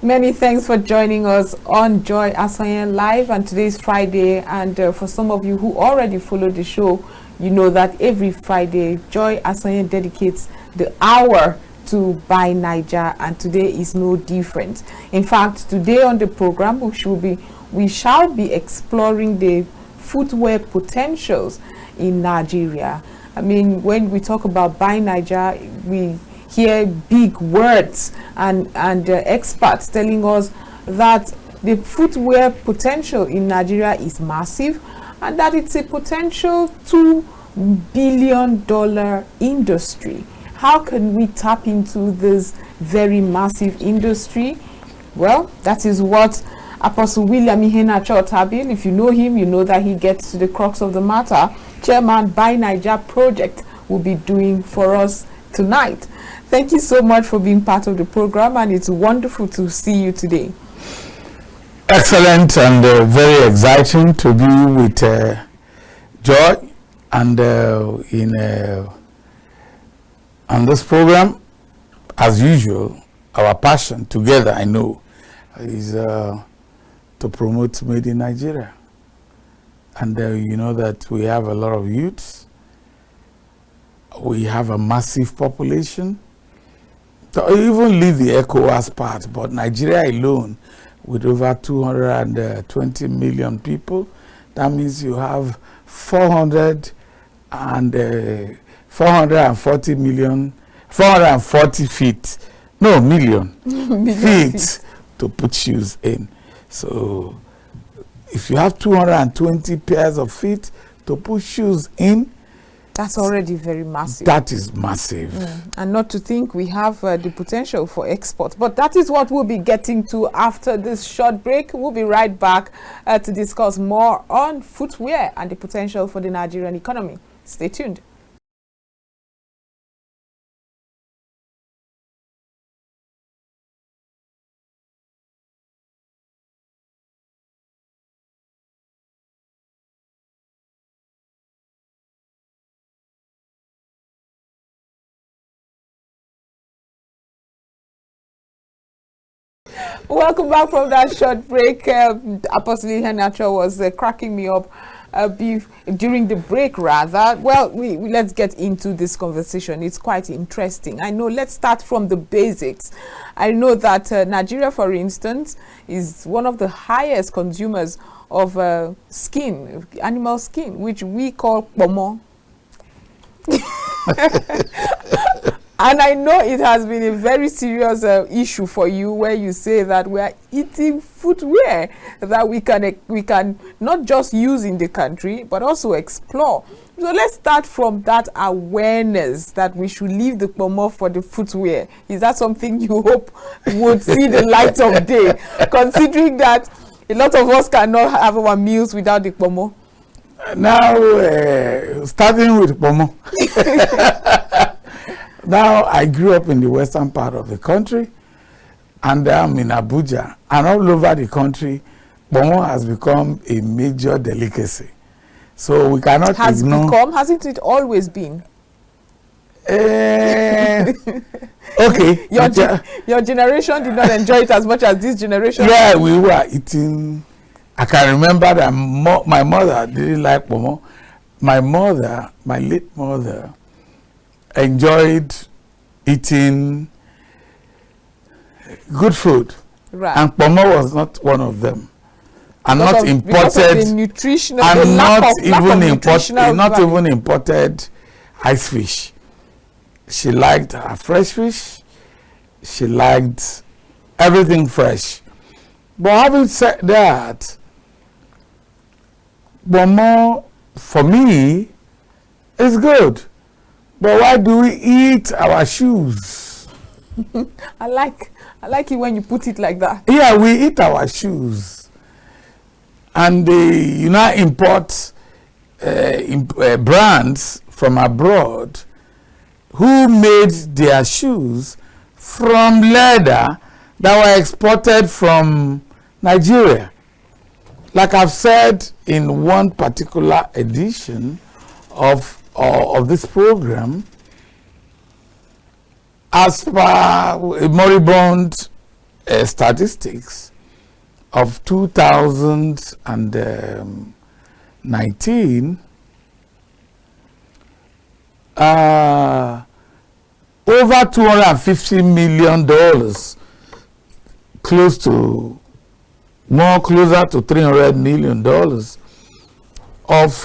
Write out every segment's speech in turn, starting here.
Many thanks for joining us on Joy Asonye Live, and today is Friday, and for some of you who already follow the show, you know that every Friday Joy Asonye dedicates the hour to Buy Naija, and today is no different. In fact, today on the program we shall be exploring the footwear potentials in Nigeria. I mean, when we talk about Buy Naija, we hear big words and experts telling us that the footwear potential in Nigeria is massive and that it's a potential $2 billion industry. How can we tap into this very massive industry? Well, that is what Apostle William Iheanacho Tabil, if you know him, you know that he gets to the crux of the matter. Chairman Buy Naija Project will be doing for us tonight. Thank you so much for being part of the program, and it's wonderful to see you today. Excellent and very exciting to be with Joy and on this program. As usual, our passion together, I know, is to promote Made in Nigeria. And you know that we have a lot of youths. We have a massive population. So even leave the ECOWAS part, but Nigeria alone, with over 220 million people, that means you have 440 million feet to put shoes in. So if you have 220 pairs of feet to put shoes in, that's already very massive. That is massive. And not to think we have the potential for export. But that is what we'll be getting to after this short break. We'll be right back to discuss more on footwear and the potential for the Nigerian economy. Stay tuned. Welcome back from that short break. Apostle Iheanacho was cracking me up during the break, rather. Well, let's get into this conversation. It's quite interesting. I know, let's start from the basics. I know that Nigeria, for instance, is one of the highest consumers of animal skin, which we call pomo. And I know it has been a very serious issue for you, where you say that we are eating footwear that we can not just use in the country, but also explore. So let's start from that awareness that we should leave the pomo for the footwear. Is that something you hope would see the light of day, considering that a lot of us cannot have our meals without the pomo? Now, starting with pomo. Now, I grew up in the western part of the country, and I'm in Abuja, and all over the country, pomo has become a major delicacy. So we cannot ignore. Hasn't it always been? Okay. Your generation did not enjoy it as much as this generation. Yeah, we were eating. I can remember that my mother didn't like pomo. My late mother, enjoyed eating good food, right? And pomo was not one of them, and because not imported, the nutritional, and not even imported ice fish. She liked her fresh fish. She liked everything fresh. But having said that, pomo for me is good. But why do we eat our shoes? I like it when you put it like that. Yeah, we eat our shoes. And you now import brands from abroad who made their shoes from leather that were exported from Nigeria. Like I've said in one particular edition of this program, as per a moribund statistics of 2019, over $250 million, closer to $300 million of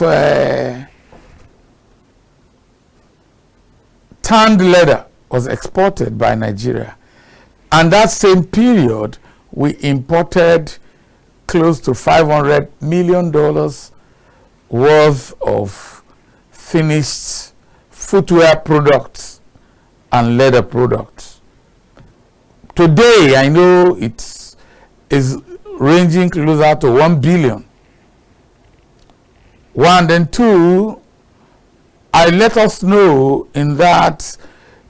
tanned leather was exported by Nigeria. And that same period, we imported close to $500 million worth of finished footwear products and leather products. Today, I know it is ranging closer to 1 billion. One, then two, I let us know in that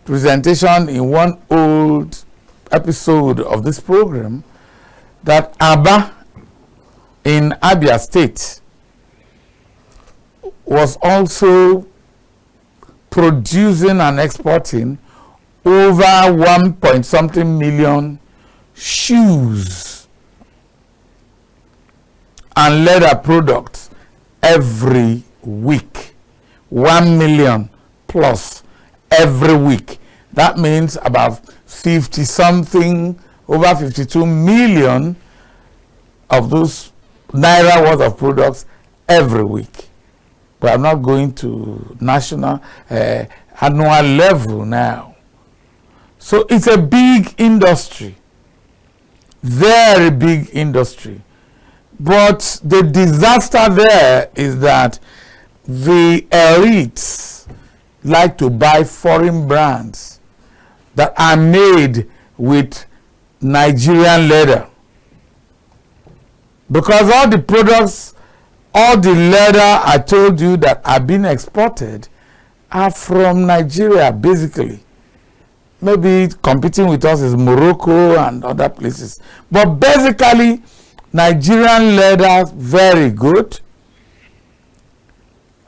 presentation in one old episode of this program that Aba in Abia State was also producing and exporting over 1 point something million shoes and leather products every week. 1 million plus every week. That means about 50 something, over 52 million of those naira worth of products every week. But I'm not going to national annual level now. So it's a big industry, very big industry. But the disaster there is that the elites like to buy foreign brands that are made with Nigerian leather. Because all the products, all the leather I told you that are being exported are from Nigeria, basically. Maybe competing with us is Morocco and other places. But basically, Nigerian leather, very good.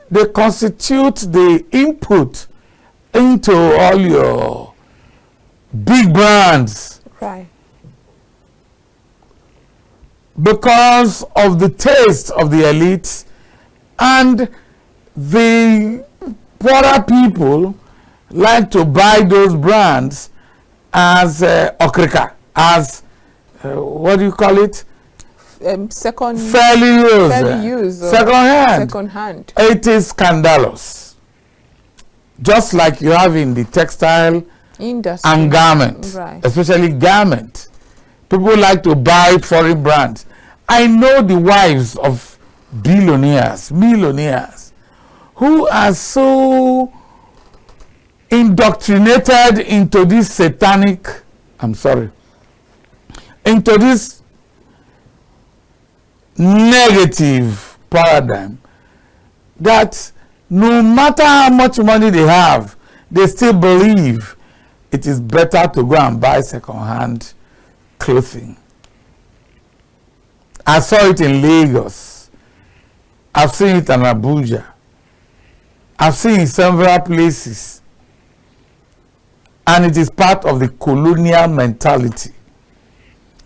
They constitute the input into all your big brands. Right. Because of the taste of the elites, and the poorer people like to buy those brands as okrika, as what do you call it? Second Fairly used, second hand. It is scandalous. Just like you have in the textile industry and garment, right. Especially garment. People like to buy foreign brands. I know the wives of billionaires, millionaires, who are so indoctrinated into this satanic, into this negative paradigm, that no matter how much money they have, they still believe it is better to go and buy second-hand clothing. I saw it in Lagos. I've seen it in Abuja. I've seen it in several places. And it is part of the colonial mentality.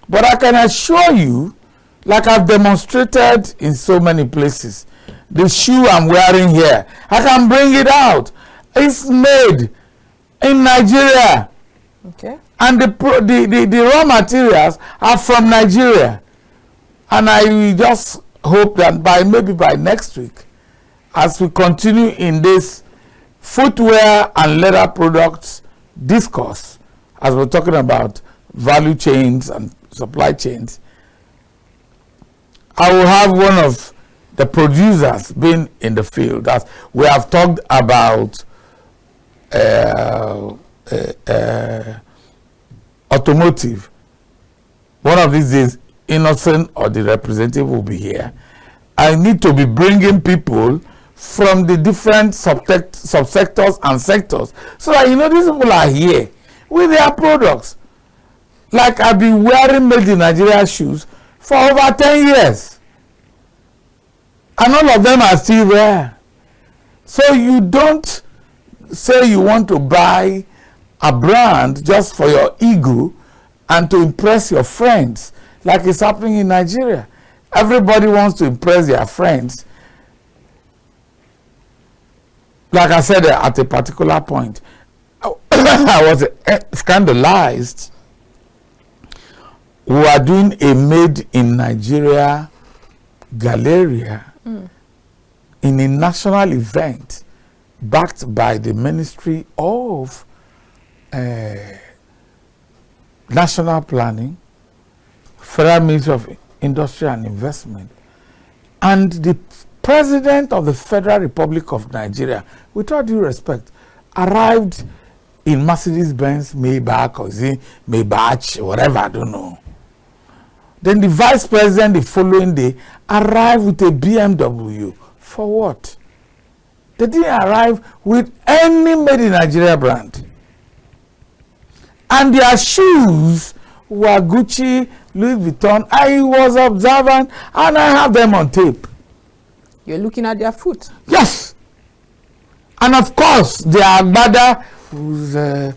But I can assure you, like I've demonstrated in so many places, the shoe I'm wearing here, I can bring it out. It's made in Nigeria. Okay. And the raw materials are from Nigeria. And I just hope that maybe by next week, as we continue in this footwear and leather products discourse, as we're talking about value chains and supply chains, I will have one of the producers being in the field. That we have talked about automotive. One of these days, Innocent or the representative will be here. I need to be bringing people from the different subsectors and sectors, so that these people are here with their products. Like I've been wearing made in Nigeria shoes for over 10 years, and all of them are still there. So you don't say you want to buy a brand just for your ego and to impress your friends, like it's happening in Nigeria. Everybody wants to impress their friends. Like I said at a particular point, I was scandalized. We are doing a made in Nigeria Galleria in a national event backed by the Ministry of National Planning, Federal Ministry of Industry and Investment, and the President of the Federal Republic of Nigeria, with all due respect, arrived in Mercedes-Benz Maybach, or is it Maybach, whatever, I don't know. Then the Vice President the following day arrived with a BMW. For what? They didn't arrive with any made in Nigeria brand. And their shoes were Gucci, Louis Vuitton. I was observant and I have them on tape. You're looking at their foot. Yes. And of course, their agbada was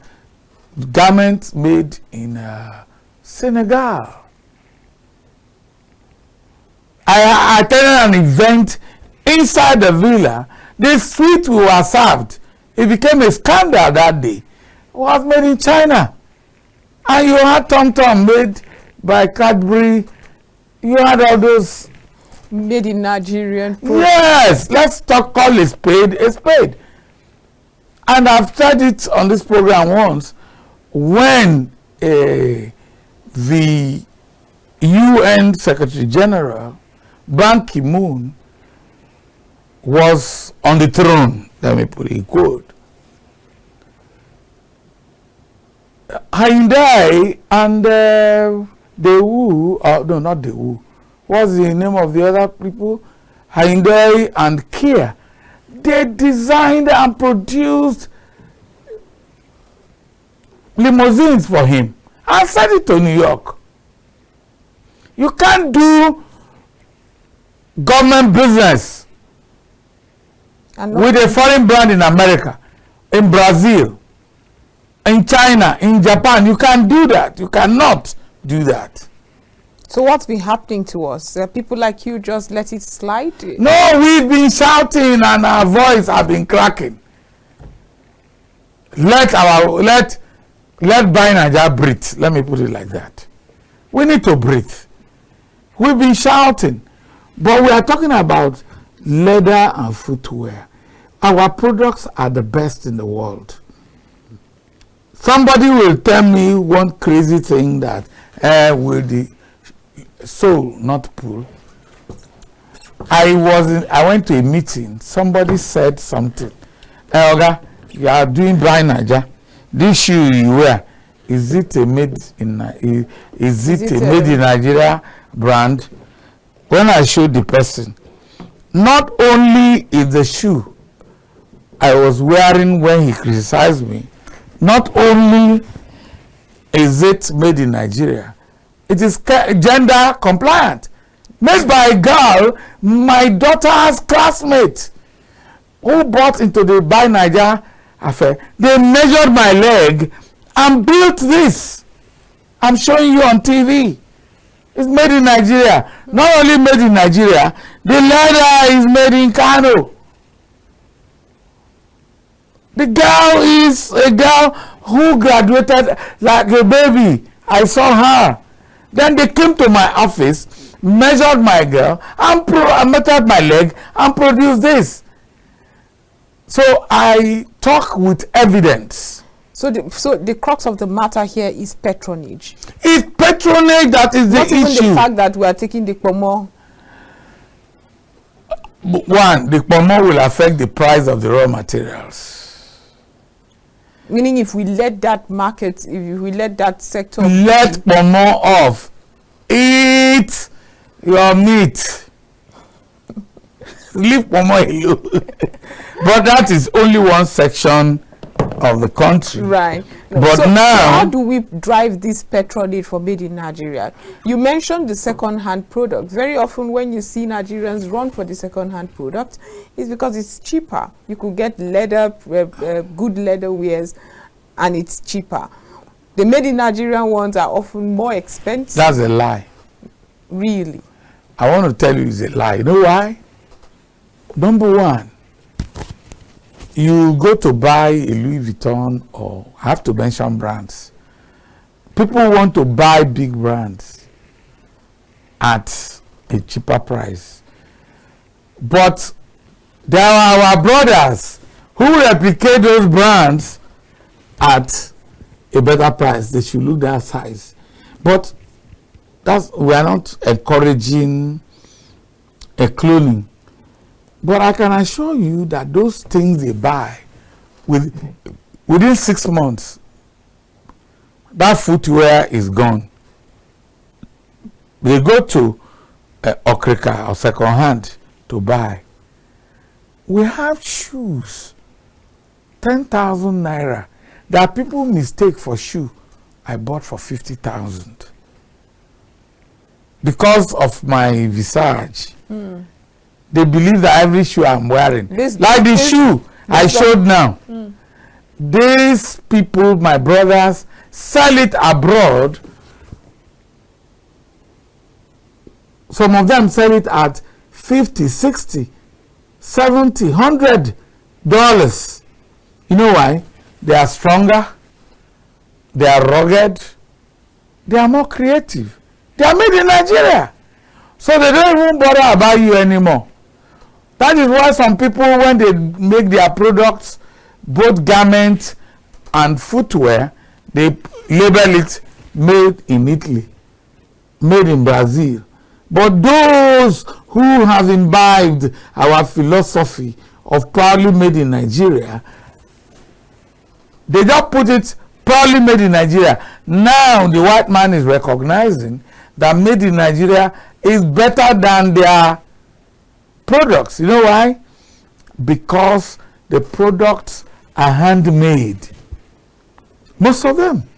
garment made in Senegal. I attended an event inside the villa. The sweet we were served, it became a scandal that day. It was made in China. And you had Tom Tom made by Cadbury. You had all those made in Nigerian products. Yes, let's call a spade a spade. And I've said it on this program once, when the UN Secretary General Ban Ki-moon was on the throne, let me put it in quote, Hyundai and no, not Daewoo, what's the name of the other people? Hyundai and Kia. They designed and produced limousines for him. I sent it to New York. You can't do government business with a foreign brand in America, in Brazil, in China, in Japan. You can't do that. You cannot do that. So what's been happening to us? People like you just let it slide? No, we've been shouting and our voice have been cracking. Let Buy Naija breathe. Let me put it like that. We need to breathe. We've been shouting, but we are talking about leather and footwear. Our products are the best in the world. Somebody will tell me one crazy thing that will the soul not pull. I went to a meeting. Somebody said something. Oga, you are doing Buy Naija. This shoe you wear, is it a made in Nigeria brand? When I showed the person, not only is the shoe I was wearing when he criticized me, not only is it made in Nigeria, it is gender compliant. Made by a girl, my daughter's classmate, who bought into the Buy Naija affair. They measured my leg and built this. I'm showing you on TV. It's made in Nigeria. Not only made in Nigeria, the leather is made in Kano. The girl is a girl who graduated like a baby. I saw her. Then they came to my office, measured my girl, and measured my leg, and produced this. So I talk with evidence. So the crux of the matter here is patronage. It's patronage that is the issue. Not even the fact that we are taking the pomo. One, the pomo will affect the price of the raw materials. Meaning, if we let that market, if we let that sector... Let pomo off. Eat your meat. Leave pomo alone. But that is only one section of the country. Right. But so now... how do we drive this patronage for made in Nigeria? You mentioned the second-hand product. Very often when you see Nigerians run for the second-hand product, it's because it's cheaper. You could get leather, good leather wears, and it's cheaper. The made in Nigerian ones are often more expensive. That's a lie. Really? I want to tell you it's a lie. You know why? Number one, you go to buy a Louis Vuitton, or I have to mention brands. People want to buy big brands at a cheaper price. But there are our brothers who replicate those brands at a better price. They should look that size. But we are not encouraging a cloning. But I can assure you that those things they buy, within 6 months, that footwear is gone. They go to Okrika or second hand to buy. We have shoes, 10,000 naira, that people mistake for shoe I bought for 50,000 because of my visage. They believe that every shoe I'm wearing, like the shoe I showed now, these people, my brothers, sell it abroad. Some of them sell it at 50, 60, 70, $100. You know why? They are stronger, they are rugged, they are more creative. They are made in Nigeria. So they don't even bother about you anymore. That is why some people, when they make their products, both garments and footwear, they label it made in Italy, made in Brazil. But those who have imbibed our philosophy of proudly made in Nigeria, they just put it proudly made in Nigeria. Now the white man is recognizing that made in Nigeria is better than their products. You know why? Because the products are handmade. Most of them.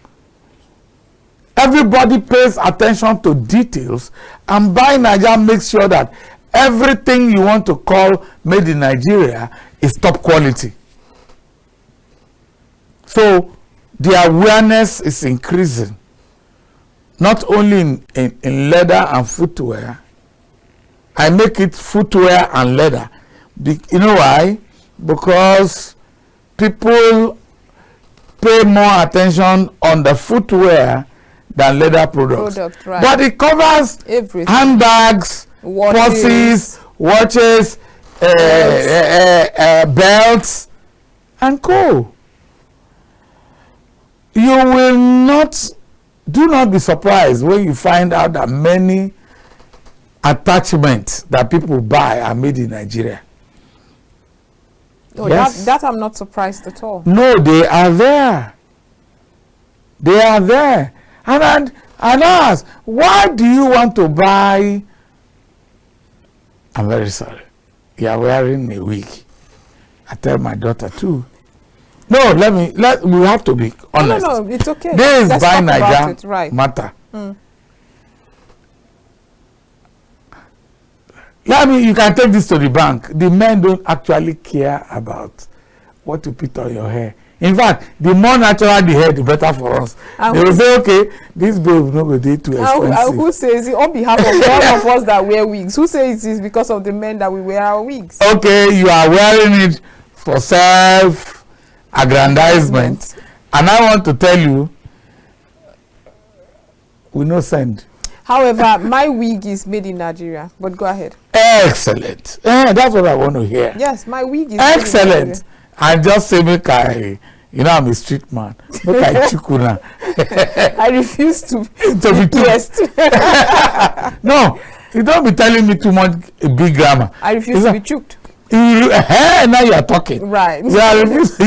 Everybody pays attention to details, and Buy Naija makes sure that everything you want to call made in Nigeria is top quality. So the awareness is increasing, not only in leather and footwear. I make it footwear and leather. You know why? Because people pay more attention on the footwear than leather products. Right. But it covers everything. Handbags, purses, watches, belts, and co. You will not, do not be surprised when you find out that many attachments that people buy are made in Nigeria. Oh, yes. that I'm not surprised at all. No, they are there. They are there. And I ask, why do you want to buy? I'm very sorry. You are wearing a wig. I tell my daughter too. No, we have to be honest. No, it's okay. This is Buy Naija matter. You can take this to the bank. The men don't actually care about what to put on your hair. In fact, the more natural the hair, the better for us. They will say, okay, this babe no go dey too expensive. Who says it on behalf of all of us that wear wigs? Who says it is because of the men that we wear our wigs? Okay, you are wearing it for self-aggrandizement. And I want to tell you, we no send. However, my wig is made in Nigeria. But go ahead. Excellent. That's what I want to hear. Yes, my wig is excellent. I just say I'm a street man. Make I chukuna. I refuse to be blessed. No, you don't be telling me too much big grammar. I refuse to be chuked. Now you are talking. Right. You refuse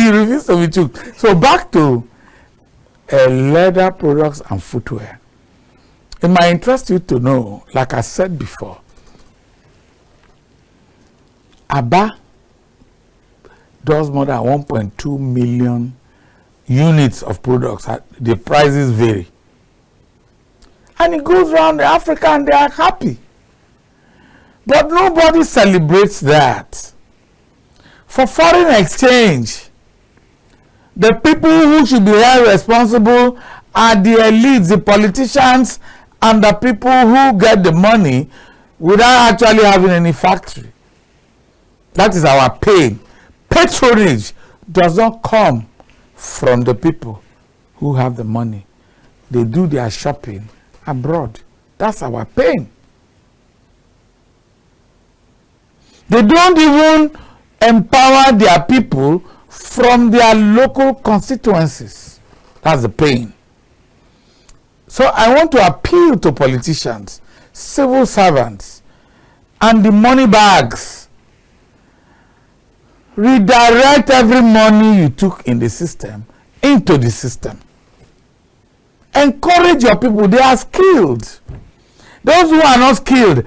to be chuked. So back to leather products and footwear. It might interest you to know, like I said before, Aba does more than 1.2 million units of products. The prices vary. And it goes around Africa and they are happy. But nobody celebrates that. For foreign exchange, the people who should be held responsible are the elites, the politicians, and the people who get the money without actually having any factory. That is our pain. Patronage does not come from the people who have the money. They do their shopping abroad. That's our pain. They don't even empower their people from their local constituencies. That's the pain. So I want to appeal to politicians, civil servants, and the money bags. Redirect every money you took in the system into the system. Encourage your people. They are skilled. Those who are not skilled,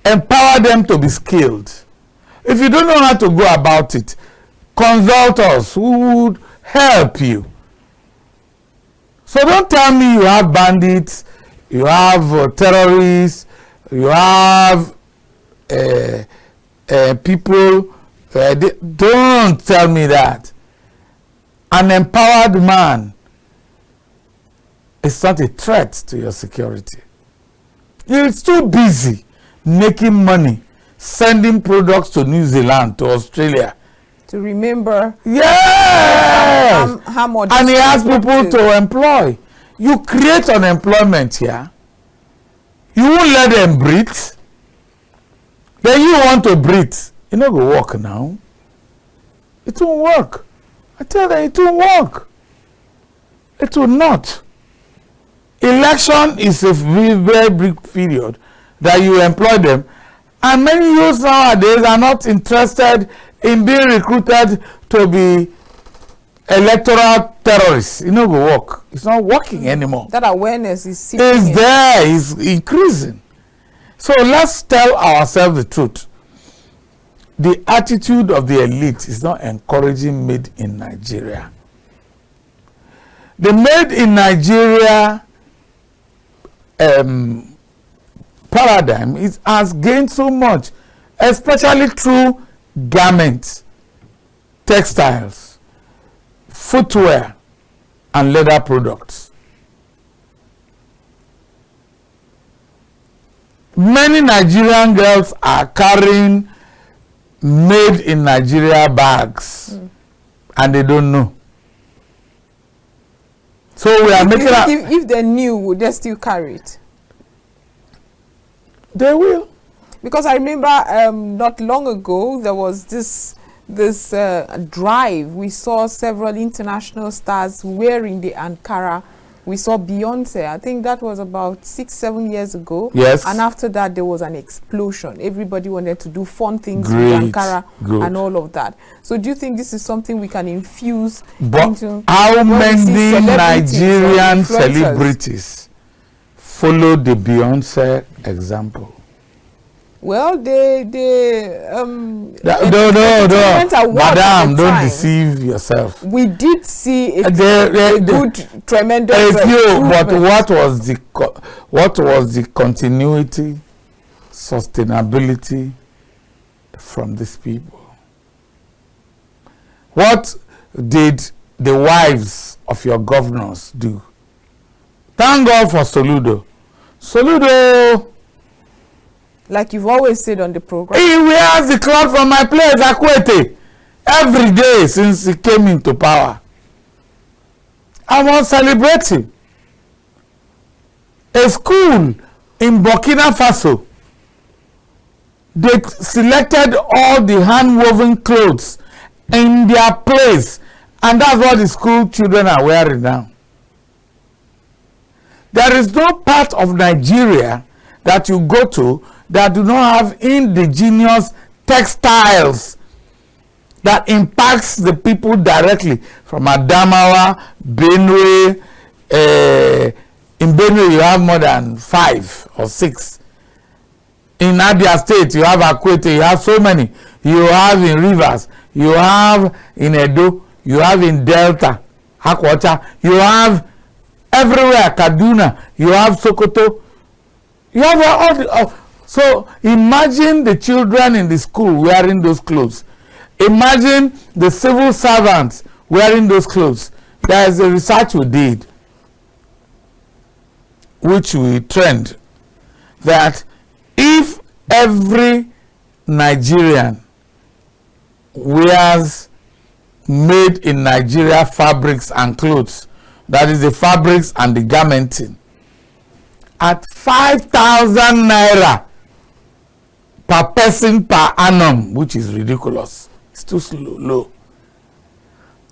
empower them to be skilled. If you don't know how to go about it, consult us who would help you. So don't tell me you have bandits, you have terrorists, you have people. Don't tell me that. An empowered man is not a threat to your security. He's too busy making money, sending products to New Zealand, to Australia. To remember. Yes! How much and he has people to employ. You create unemployment here. You won't let them breathe. Then you want to breathe. It not go work now. It won't work. I tell them it won't work. It will not. Election is a very, very big period that you employ them. And many youths nowadays are not interested in being recruited to be electoral terrorists. It not go work. It's not working anymore. That awareness is there, it's increasing. So let's tell ourselves the truth. The attitude of the elite is not encouraging made in Nigeria. The made in Nigeria paradigm has gained so much, especially through garments, textiles, footwear, and leather products. Many Nigerian girls are carrying made in Nigeria bags, and they don't know. So we are making if they knew, would they still carry it? They will. Because I remember not long ago there was this drive. We saw several international stars wearing the Ankara. We saw Beyonce. I think that was about 6-7 years ago. Yes. And after that there was an explosion. Everybody wanted to do fun things Great. with Ankara and all of that. So do you think this is something we can infuse into? How many Nigerian celebrities follow the Beyonce example? Well, no, madam, don't deceive yourself. We did see a good, tremendous. But what was the continuity, sustainability from these people? What did the wives of your governors do? Thank God for Soludo. Soludo, like you've always said on the program, he wears the cloth from my place, Akwete, every day since he came into power. I want to celebrate him. A school in Burkina Faso, they selected all the hand-woven clothes in their place, and that's what the school children are wearing now. There is no part of Nigeria that you go to that do not have indigenous textiles that impacts the people directly. From Adamawa, Benue, in Benue you have more than 5 or 6. In Abia State you have Akwete, you have so many. You have in Rivers, you have in Edo, you have in Delta, Akwata, you have everywhere, Kaduna, you have Sokoto, you have all the... So imagine the children in the school wearing those clothes. Imagine the civil servants wearing those clothes. There is a research we did. which will trend, that if every Nigerian wears made in Nigeria fabrics and clothes, that is the fabrics and the garmenting, at 5,000 naira per person per annum, which is ridiculous. It's too low.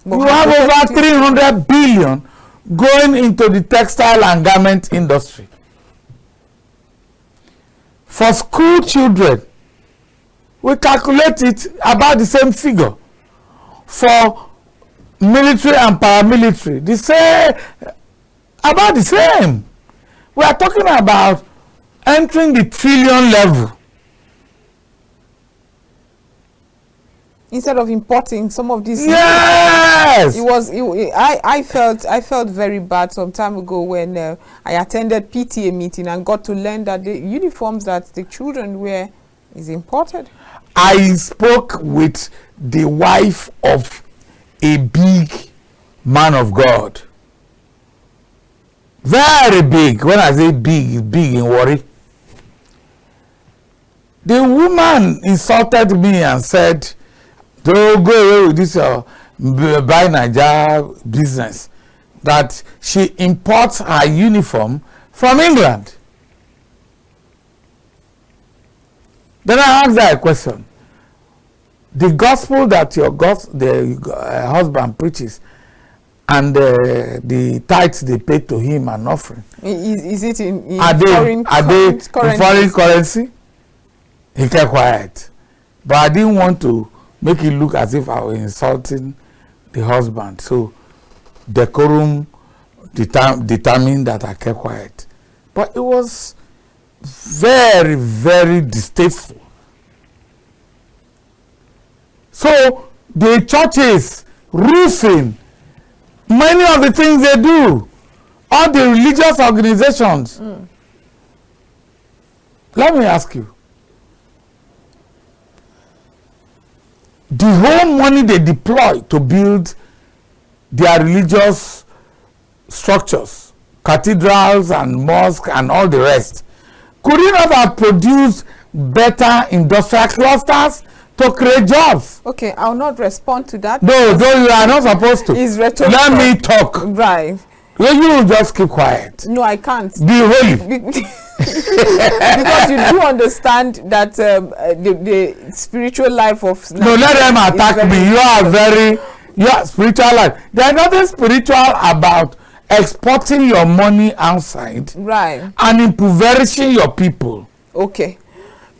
You have over 300 billion going into the textile and garment industry. For school children, we calculate it about the same figure. For military and paramilitary, the same, about the same. We are talking about entering the trillion level. Instead of importing some of these, yes, I felt very bad some time ago when I attended PTA meeting and got to learn that the uniforms that the children wear is imported. I spoke with the wife of a big man of God, very big. When I say big, big in Warri. The woman insulted me and said, don't go away with this buy Naija business, that she imports her uniform from England. Then I asked her a question. The gospel that your husband preaches and the tithes they pay to him and offering, is it in foreign currency? He kept quiet. But I didn't want to make it look as if I was insulting the husband. So decorum determined that I kept quiet. But it was very, very distasteful. So the churches, roofing, many of the things they do, all the religious organizations. Let me ask you, the whole money they deploy to build their religious structures, cathedrals and mosques and all the rest, could it not have produced better industrial clusters to create jobs? Okay, I'll not respond to that. No, you are not supposed to. It's rhetorical. Let me talk. Right. You just keep quiet. No, I can't. Be holy. Because you do understand that the spiritual life of no, let them attack me. You are spiritual life. There's nothing spiritual about exporting your money outside, right, and impoverishing your people. Okay,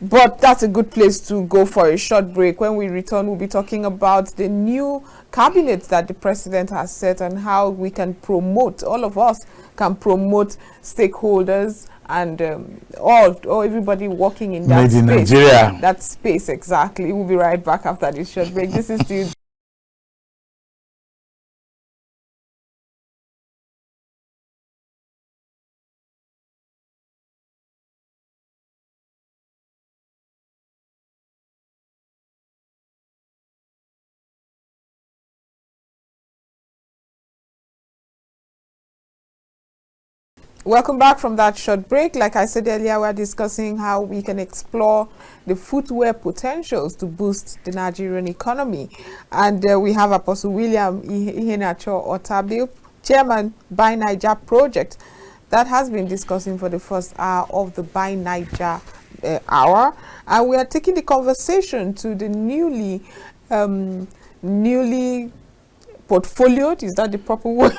but that's a good place to go for a short break. When we return, we'll be talking about the new cabinet that the president has set and how we can promote, all of us can promote stakeholders and everybody working in that space. Made in Nigeria. That space, exactly. We'll be right back after this short break. This is still Welcome back from that short break. Like I said earlier, we're discussing how we can explore the footwear potentials to boost the Nigerian economy. And we have Apostle William Iheanacho Otabil, Chairman Buy Naija project, that has been discussing for the first hour of the Buy Naija hour. And we are taking the conversation to the newly portfolioed, is that the proper word?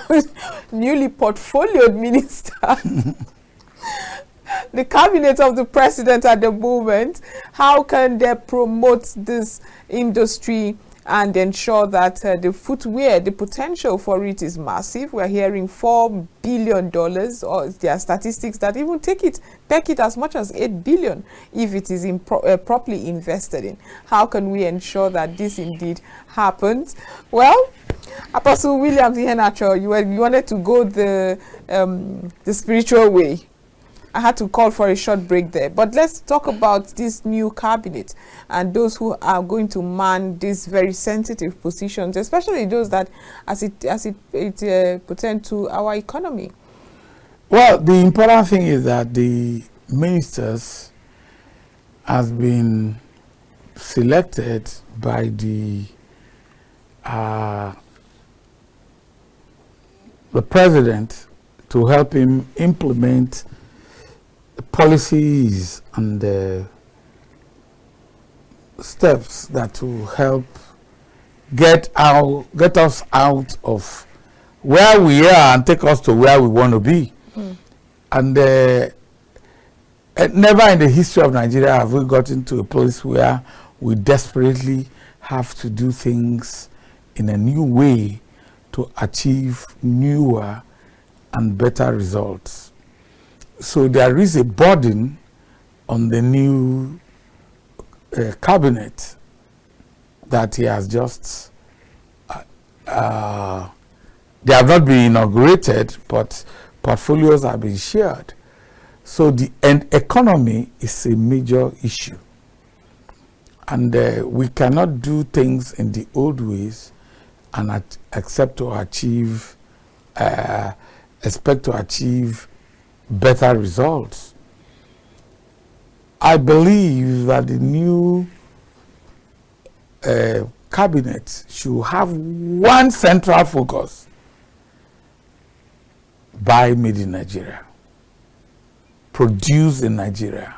Newly portfolioed minister. The cabinet of the president at the moment. How can they promote this industry and ensure that the footwear, the potential for it is massive? We're hearing $4 billion, or there are statistics that even peg it as much as 8 billion if it is properly invested in. How can we ensure that this indeed happens? Well, Apostle William Iheanacho, you wanted to go the spiritual way. I had to call for a short break there. But let's talk about this new cabinet and those who are going to man these very sensitive positions, especially those that as it pertains to our economy. Well, the important thing is that the ministers has been selected by the president to help him implement policies and steps that will help get us out of where we are and take us to where we want to be. And never in the history of Nigeria have we gotten to a place where we desperately have to do things in a new way to achieve newer and better results. So there is a burden on the new cabinet that he has just they have not been inaugurated, but portfolios have been shared. So the economy is a major issue, and we cannot do things in the old ways and expect to achieve better results. I believe that the new cabinet should have one central focus: buy made in Nigeria, produce in Nigeria,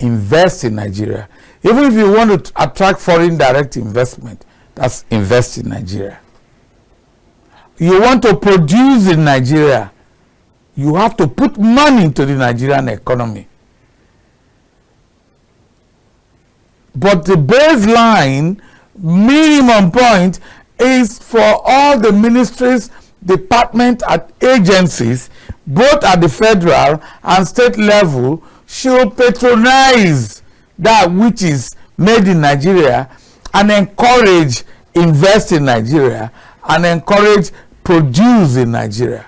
invest in Nigeria. Even if you want to attract foreign direct investment, that's invest in Nigeria. You want to produce in Nigeria, you have to put money into the Nigerian economy. But the baseline minimum point is for all the ministries, departments, and agencies, both at the federal and state level, should patronize that which is made in Nigeria and encourage invest in Nigeria and encourage produce in Nigeria.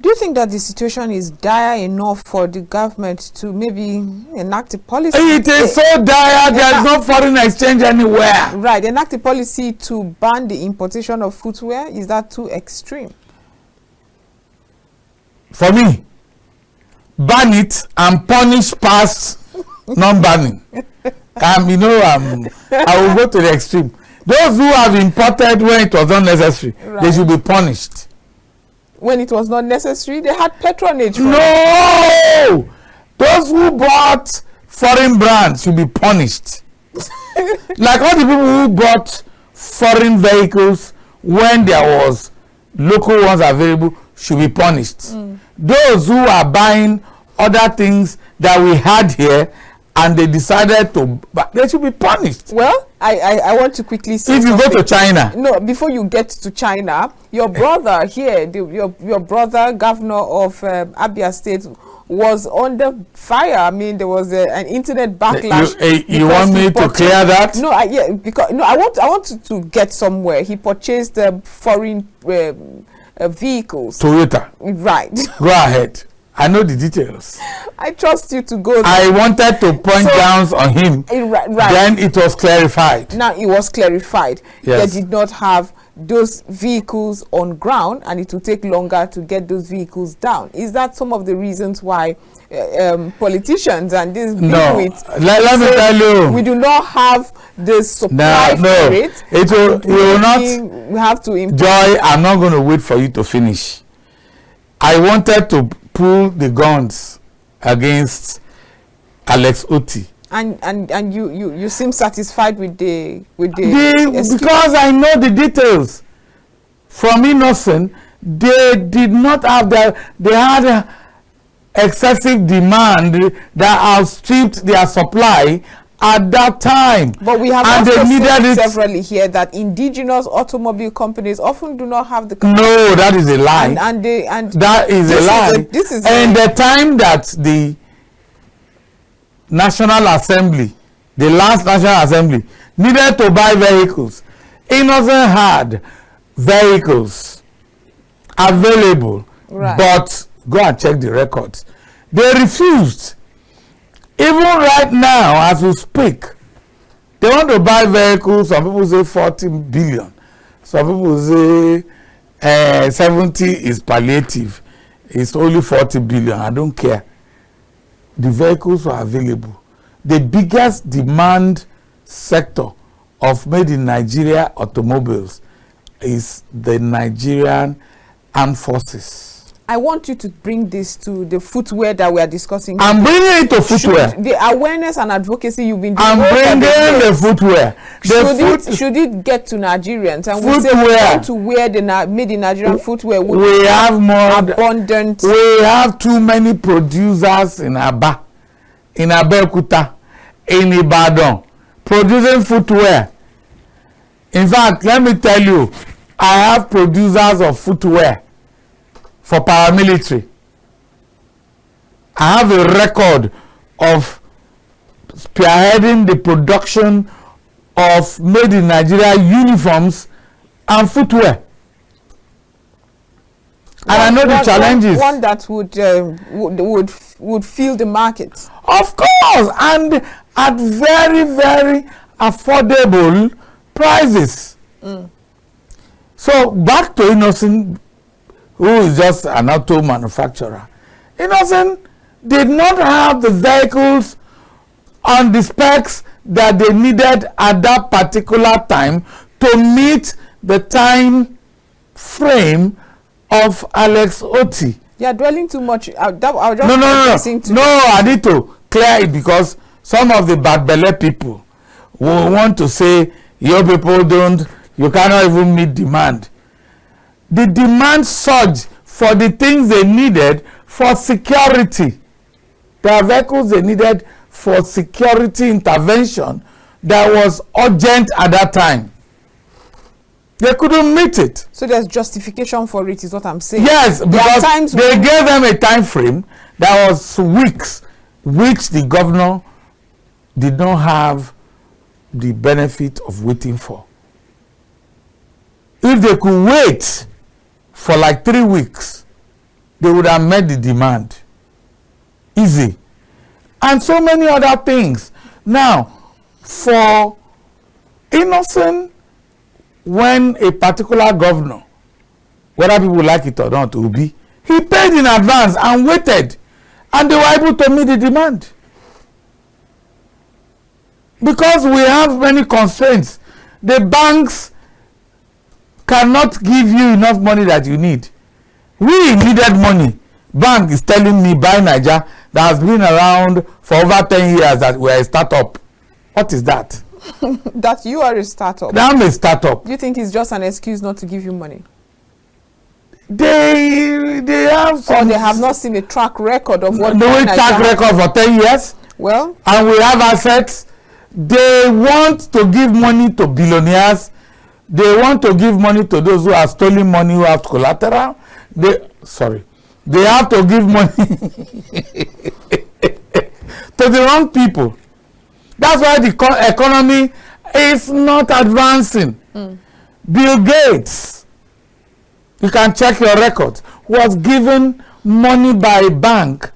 Do you think that the situation is dire enough for the government to maybe enact a policy? It is so dire, there is no foreign exchange anywhere. Right, enact a policy to ban the importation of footwear. Is that too extreme? For me, ban it and punish past non-banning. I will go to the extreme. Those who have imported when it was not necessary, right, they should be punished. When it was not necessary, they had patronage. No! Those who bought foreign brands should be punished. Like all the people who bought foreign vehicles when there was local ones available should be punished. Those who are buying other things that we had here and they decided to, they should be punished. Well, I want to quickly say if you go to China. No, before you get to China, your brother here, your brother, governor of Abia State, was under fire. I mean, there was an internet backlash. You want me to clear that? No, I want to get somewhere. He purchased foreign vehicles. Toyota. Right. Go ahead. I know the details. I trust you to go there. I wanted to point down on him. Right. Then it was clarified. Now it was clarified. Yes. They did not have those vehicles on ground, and it will take longer to get those vehicles down. Is that some of the reasons why politicians and this let me tell you, we do not have the supply for it? We have to import. Joy, I'm not going to wait for you to finish. I wanted to pull the guns against Alex Oti. And you seem satisfied with the because I know the details. From innocent, they did not have they had excessive demand that outstripped their supply at that time. But we have also seen severally here that indigenous automobile companies often do not have the capacity. No, that is a lie. That is a lie. And the time that the National Assembly, the last National Assembly, needed to buy vehicles, Innocent had vehicles available, right, but go and check the records. They refused. Even right now, as we speak, they want to buy vehicles. Some people say 14 billion. Some people say 70 is palliative. it's only 40 billion. I don't care. The vehicles were available. The biggest demand sector of made in Nigeria automobiles is the Nigerian Armed Forces. I want you to bring this to the footwear that we are discussing. I'm bringing it to footwear. The awareness and advocacy you've been doing. I'm bringing the footwear. Should it get to Nigerians and footwear. We say we want to wear the made in Nigerian footwear? We have more abundant. We have too many producers in Aba, in Abeokuta, in Ibadan, producing footwear. In fact, let me tell you, I have producers of footwear for paramilitary. I have a record of spearheading the production of made in Nigeria uniforms and footwear. And I know the challenges. One that would fill the market. Of course, and at very, very affordable prices. So back to Innocent, who is just an auto manufacturer. Innocent did not have the vehicles on the specs that they needed at that particular time to meet the time frame of Alex Oti. You are dwelling too much. No, I need to clear it because some of the bad belly people will want to say your people you cannot even meet demand. The demand surged for the things they needed for security. There are vehicles they needed for security intervention that was urgent at that time. They couldn't meet it. So there's justification for it, is what I'm saying. Yes, because they gave them a time frame that was weeks, which the governor did not have the benefit of waiting for. If they could wait for like 3 weeks, they would have met the demand. Easy. And so many other things. Now, for Innocent, when a particular governor, whether people like it or not, will be, he paid in advance and waited, and they were able to meet the demand. Because we have many constraints, the banks cannot give you enough money that you need. We needed money. Bank is telling me buy Naija that has been around for over 10 years that we're a startup. What is that? That you are a startup. I'm a startup. Do you think it's just an excuse not to give you money? They have some. Or they have not seen a track record of what. Do we track record for 10 years? Well. And we have assets. They want to give money to billionaires. They want to give money to those who have stolen money, who have collateral. They have to give money to the wrong people. That's why the economy is not advancing. Bill Gates, you can check your records, was given money by a bank,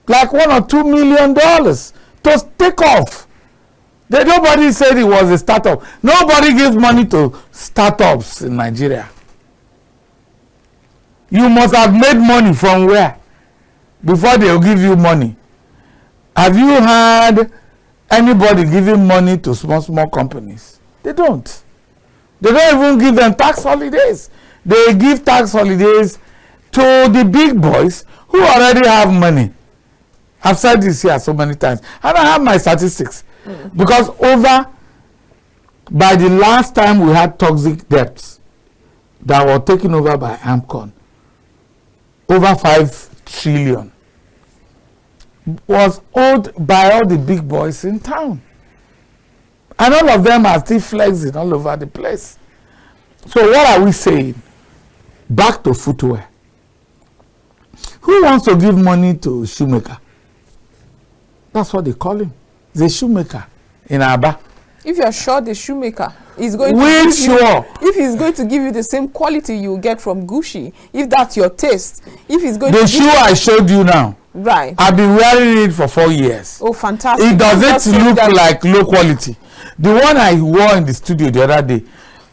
like $1 or $2 million to take off. Nobody said it was a startup. Nobody gives money to startups in Nigeria. You must have made money from where before they will give you money. Have you had anybody giving money to small companies? They don't. They don't even give them tax holidays. They give tax holidays to the big boys who already have money. I've said this here so many times, and I have my statistics. Because by the last time we had toxic debts that were taken over by AMCON, over 5 trillion was owed by all the big boys in town. And all of them are still flexing all over the place. So what are we saying? Back to footwear. Who wants to give money to shoemaker? That's what they call him. The shoemaker in Aba. If you're sure the shoemaker is going if he's going to give you the same quality you get from Gucci, if that's your taste, if he's going the shoe I showed you now, right? I've been wearing it for 4 years. Oh, fantastic! It doesn't look like low quality. The one I wore in the studio the other day,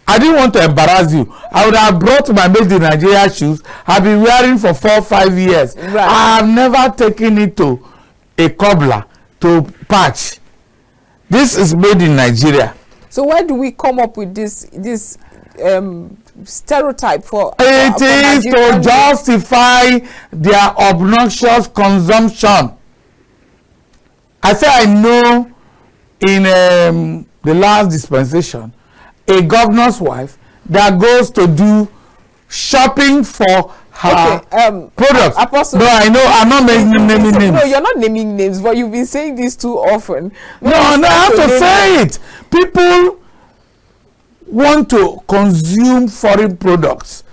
I didn't want to embarrass you. I would have brought my Made in Nigeria shoes I've been wearing for 4 or 5 years. Right. I have never taken it to a cobbler to patch. This is Made in Nigeria. So where do we come up with this stereotype for? It is to justify their obnoxious consumption. I say I know in the last dispensation, a governor's wife that goes to do shopping for her products. Apostle, no, I know I'm not naming names. No, you're not naming names, but you've been saying this too often. No, I have to say it. People want to consume foreign products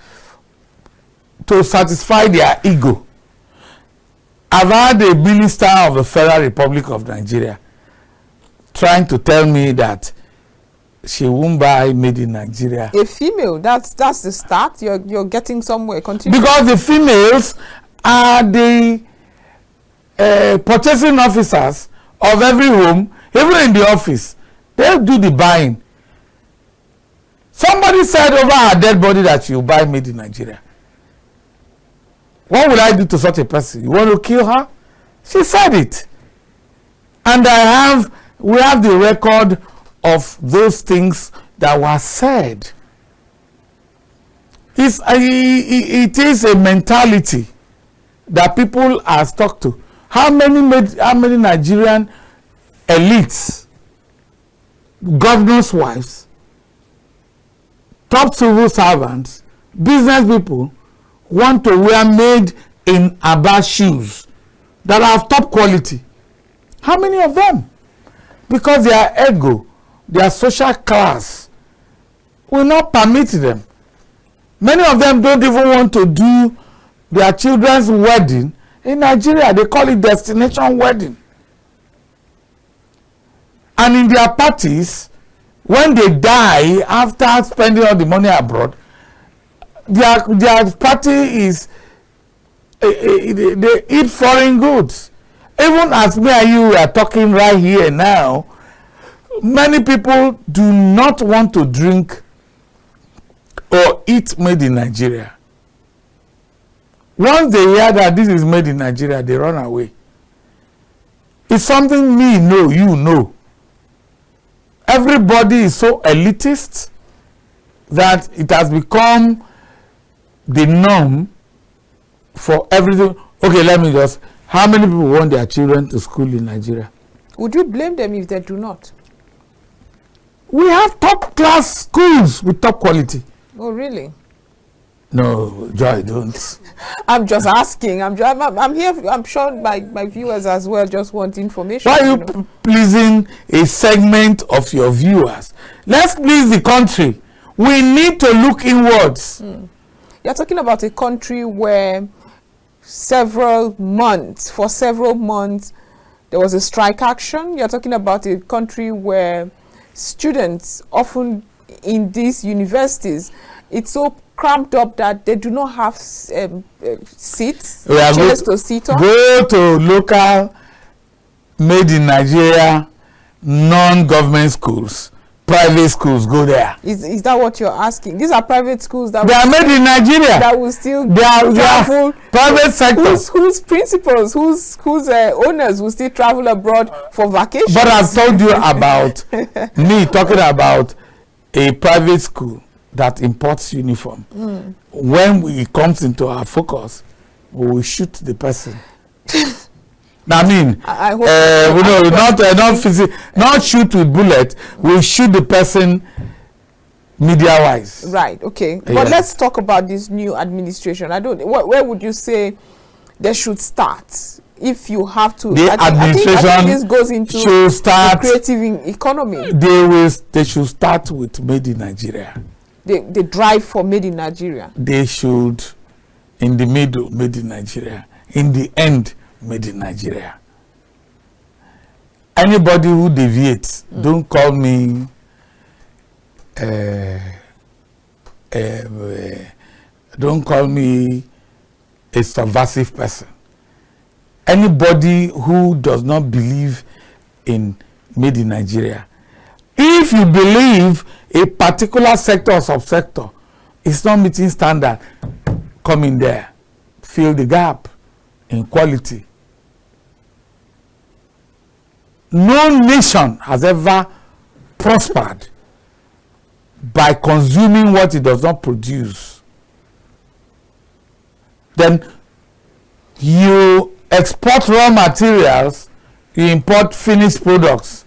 to satisfy their ego. I've had a minister of the Federal Republic of Nigeria trying to tell me that she won't buy Made in Nigeria. A female, that's the start. You're getting somewhere. Continue. Because the females are the purchasing officers of every home, even in the office. They do the buying. Somebody said over her dead body that she will buy Made in Nigeria. What would I do to such a person? You want to kill her? She said it. And we have the record of those things that were said. It is a mentality that people are stuck to. How many Nigerian elites, governors' wives, top civil servants, business people want to wear made in Aba shoes that are top quality? How many of them? Because their ego, their social class will not permit them. Many of them don't even want to do their children's wedding in Nigeria. They call it destination wedding. And in their parties, when they die after spending all the money abroad, their party is they eat foreign goods. Even as me and you are talking right here now, many people do not want to drink or eat Made in Nigeria. Once they hear that this is Made in Nigeria, they run away. It's something me know, you know. Everybody is so elitist that it has become the norm for everything. Okay, let me just, how many people want their children to school in Nigeria? Would you blame them if they do not? We have top class schools with top quality. Oh, really? No, Joy, don't. I'm just asking. I'm here. I'm sure my viewers as well just want information. Why are you pleasing a segment of your viewers? Let's please the country. We need to look inwards. You're talking about a country where for several months, there was a strike action. You're talking about a country where students, often in these universities, it's so cramped up that they do not have seats, chairs to sit on. Go to local Made in Nigeria non-government schools, private schools. Go there. Is that what you're asking? These are private schools that they are made in Nigeria. That will still they are private sectors. Whose principals, whose owners will still travel abroad for vacation. But I've told you about me talking about a private school that imports uniform. When it comes into our focus, we will shoot the person. I mean, I hope not shoot with bullet. We'll shoot the person media-wise. Right. Okay. Yeah. But let's talk about this new administration. Where would you say they should start? If you have to, I think this goes into the creative economy. They should start with Made in Nigeria. They drive for Made in Nigeria. They should, in the middle, Made in Nigeria. In the end, Made in Nigeria. Anybody who deviates, don't call me don't call me a subversive person. Anybody who does not believe in Made in Nigeria, If you believe a particular sector or subsector is not meeting standard, come in there, fill the gap in quality. No nation has ever prospered by consuming what it does not produce. Then you export raw materials, you import finished products.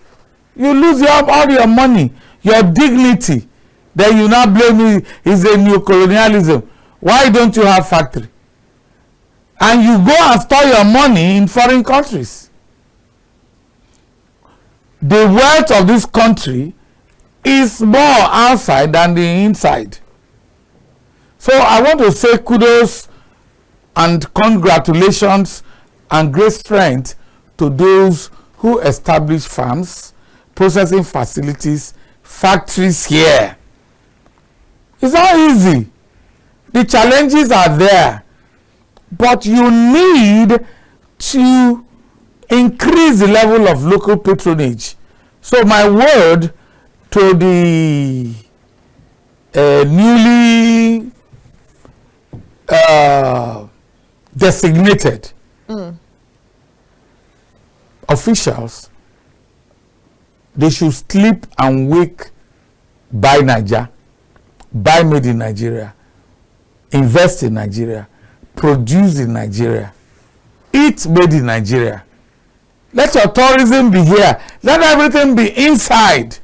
You lose all your money, your dignity. Then you now blame me, it's a new colonialism. Why don't you have factory? And you go and store your money in foreign countries. The wealth of this country is more outside than the inside. So I want to say kudos and congratulations and great strength to those who establish farms, processing facilities, factories here. It's not easy. The challenges are there, but you need to increase the level of local patronage. So my word to the newly designated officials, they should sleep and wake buy Naija, buy made in Nigeria, invest in Nigeria, produce in Nigeria, eat made in Nigeria. Let your tourism be here. Let everything be inside.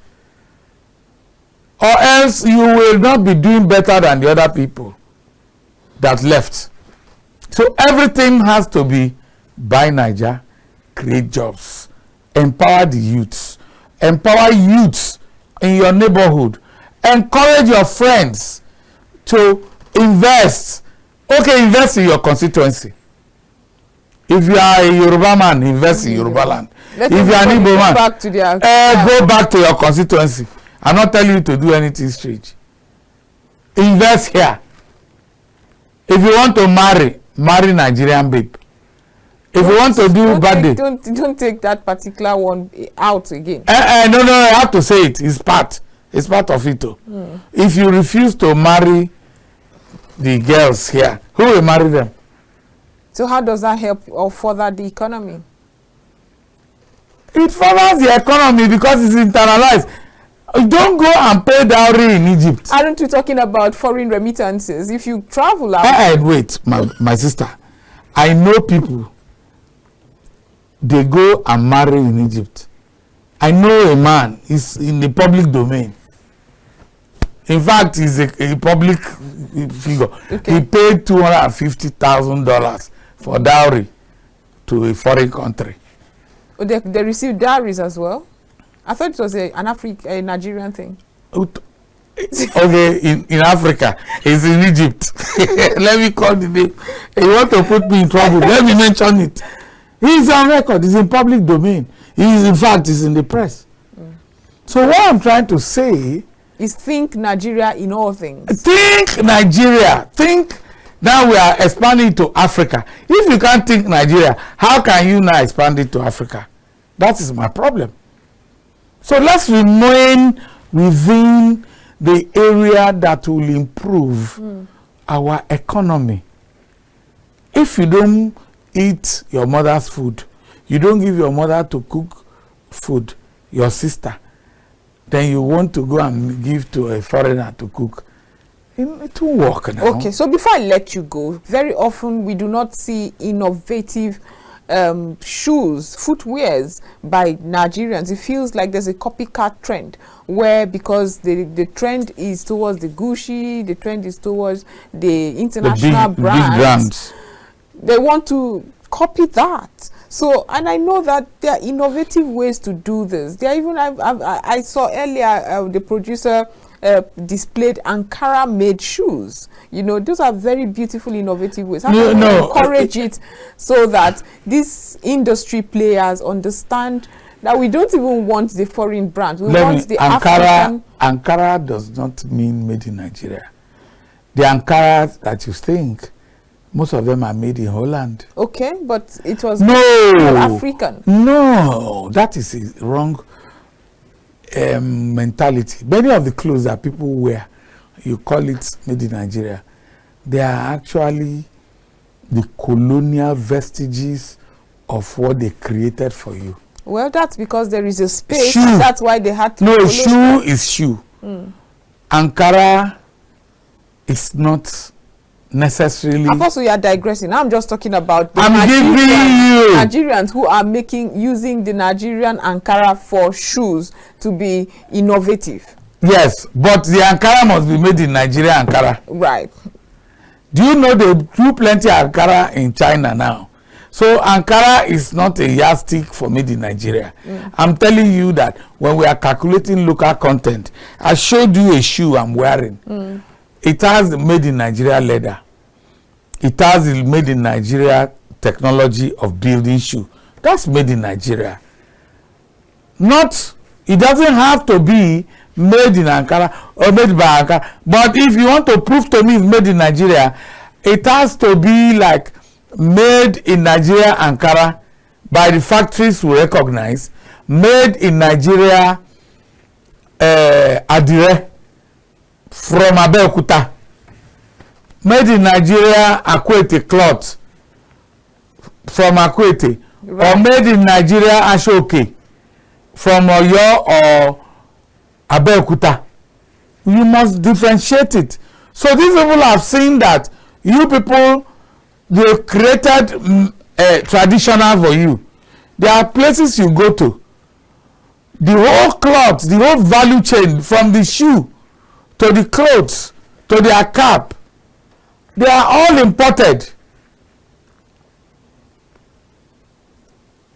Or else you will not be doing better than the other people that left. So everything has to be buy Naija, create jobs, empower the youths, empower youths in your neighborhood, encourage your friends to invest. Okay, invest in your constituency. If you are a Yoruba man, invest in Yoruba land. If you are an Igbo man, go back to your constituency. I'm not telling you to do anything strange. Invest here. If you want to marry Nigerian babe. If you want to do birthday, don't take that particular one out again. No, I have to say it. It's part of it too. If you refuse to marry the girls here, who will marry them? So how does that help or further the economy? It furthers the economy because it's internalized. Don't go and pay dowry in Egypt. Aren't we talking about foreign remittances? If you travel out... Wait, my sister. I know people, they go and marry in Egypt. I know a man, he's in the public domain. In fact, he's a public figure. Okay. He paid $250,000 for dowry to a foreign country. Oh, they received dowries as well? I thought it was a Nigerian thing. Okay, in Africa, it's in Egypt. Let me call the name. You want to put me in trouble? Let me mention it. He's on record. He's in public domain. In fact, he's in the press. So what I'm trying to say is think Nigeria in all things. Think Nigeria. Think now we are expanding to Africa. If you can't think Nigeria, how can you now expand it to Africa? That is my problem. So let's remain within the area that will improve our economy. If you don't eat your mother's food, you don't give your mother to cook food, your sister, then you want to go and give to a foreigner to cook. It will work now. Okay, so before I let you go, very often we do not see innovative shoes, footwears by Nigerians. It feels like there's a copycat trend where because the trend is towards the Gucci, the trend is towards the international big brands. They want to copy that. So, and I know that there are innovative ways to do this. There are even, I saw earlier the producer displayed Ankara-made shoes. You know, those are very beautiful, innovative ways. How can we encourage it so that these industry players understand that we don't even want the foreign brands. We want the African. Ankara does not mean made in Nigeria. The Ankara that you think, most of them are made in Holland. Okay, but it was African. African. No, that is wrong. mentality. Many of the clothes that people wear, you call it made in Nigeria, they are actually the colonial vestiges of what they created for you. Well, that's because there is a space. Shoe. And that's why they had to. No, shoe is shoe. Ankara is not necessarily. Apostle, you are digressing. Now I'm just talking about the I'm giving you Nigerians who are using the Nigerian Ankara for shoes to be innovative. Yes, but the Ankara must be made in Nigeria. Ankara. Right. Do you know they do plenty Ankara in China now? So Ankara is not a yardstick for made in Nigeria. I'm telling you that when we are calculating local content, I showed you a shoe I'm wearing. It has the made in Nigeria leather. It has the made in Nigeria technology of building shoe. That's made in Nigeria. Not, it doesn't have to be made in Ankara or made by Ankara. But if you want to prove to me it's made in Nigeria, it has to be like made in Nigeria Ankara by the factories we recognize, made in Nigeria Adire from Abeokuta, made in Nigeria Akwete cloth from Akwete, right. Or made in Nigeria Ashoke from Oyo or Abeokuta. You must differentiate it. So these people have seen that you people, they created traditional for you. There are places you go to. The whole cloth, the whole value chain from the shoe to the clothes to their cap, they are all imported.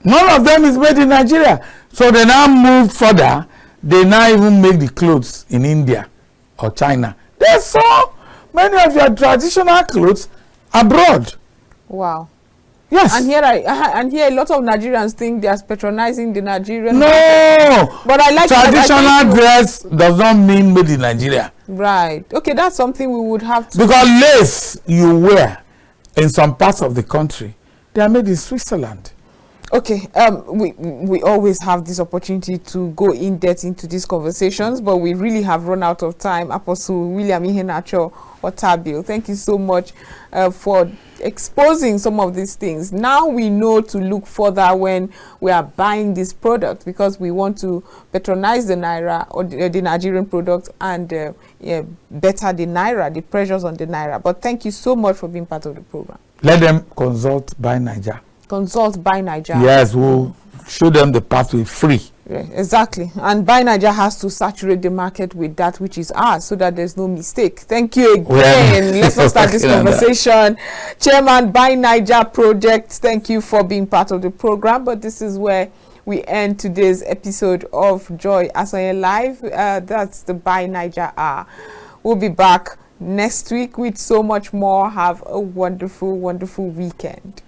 None of them is made in Nigeria. So they now move further. They now even make the clothes in India or China. There's so many of your traditional clothes abroad. Wow. Yes. And here a lot of Nigerians think they are patronizing the Nigerian. No. Market. But I like traditional dress does not mean made in Nigeria. Right. Okay, that's something we would have to. Because lace you wear in some parts of the country, they are made in Switzerland. Okay, we always have this opportunity to go in depth into these conversations, but we really have run out of time. Apostle William Iheanacho Otabil, thank you so much for exposing some of these things. Now we know to look further when we are buying this product, because we want to patronize the Naira or the Nigerian product and better the Naira, the pressures on the Naira. But thank you so much for being part of the program. Let them consult Buy Naija. Consult Buy Naija. Yes, we'll show them the pathway free. Yeah, exactly. And Buy Naija has to saturate the market with that which is ours so that there's no mistake. Thank you again. Let's not start this conversation. Chairman Buy Naija Project, thank you for being part of the program. But this is where we end today's episode of Joy Asonye Live. That's the Buy Naija Hour. We'll be back next week with so much more. Have a wonderful, wonderful weekend.